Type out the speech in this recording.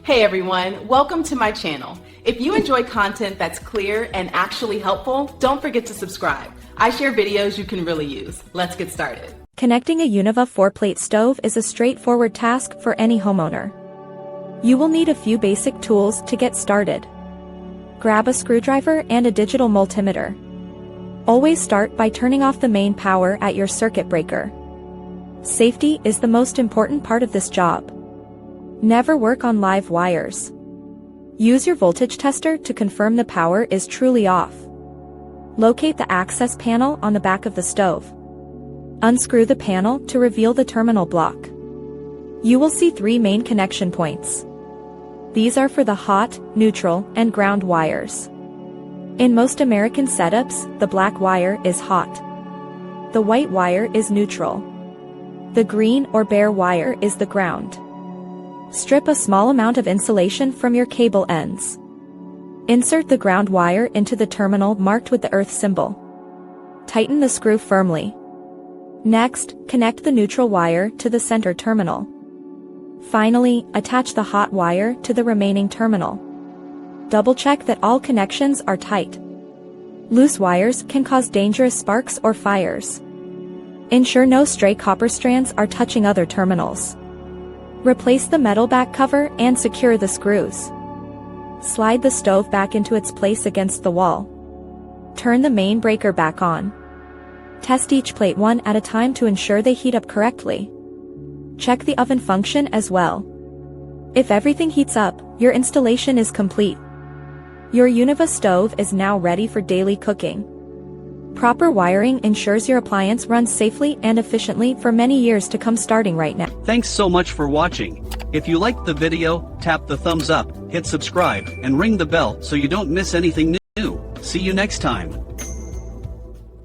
Hey everyone, welcome to my channel. If you enjoy content that's clear and actually helpful, don't forget to subscribe. I share videos you can really use. Let's get started. Connecting a Univa 4-plate stove is a straightforward task for any homeowner. You will need a few basic tools to get started. Grab a screwdriver and a digital multimeter. Always start by turning off the main power at your circuit breaker. Safety is the most important part of this job. Never work on live wires. Use your voltage tester to confirm the power is truly off. Locate the access panel on the back of the stove. Unscrew the panel to reveal the terminal block. You will see 3 main connection points. These are for the hot, neutral, and ground wires. In most American setups, the black wire is hot. The white wire is neutral. The green or bare wire is the ground. Strip a small amount of insulation from your cable ends. Insert the ground wire into the terminal marked with the earth symbol. Tighten the screw firmly. Next, connect the neutral wire to the center terminal. Finally, attach the hot wire to the remaining terminal. Double-check that all connections are tight. Loose wires can cause dangerous sparks or fires. Ensure no stray copper strands are touching other terminals. Replace the metal back cover and secure the screws. Slide the stove back into its place against the wall. Turn the main breaker back on. Test each plate one at a time to ensure they heat up correctly. Check the oven function as well. If everything heats up, your installation is complete. Your Univa stove is now ready for daily cooking. Proper wiring ensures your appliance runs safely and efficiently for many years to come, starting right now. Thanks so much for watching. If you liked the video, tap the thumbs up, hit subscribe, and ring the bell so you don't miss anything new. See you next time.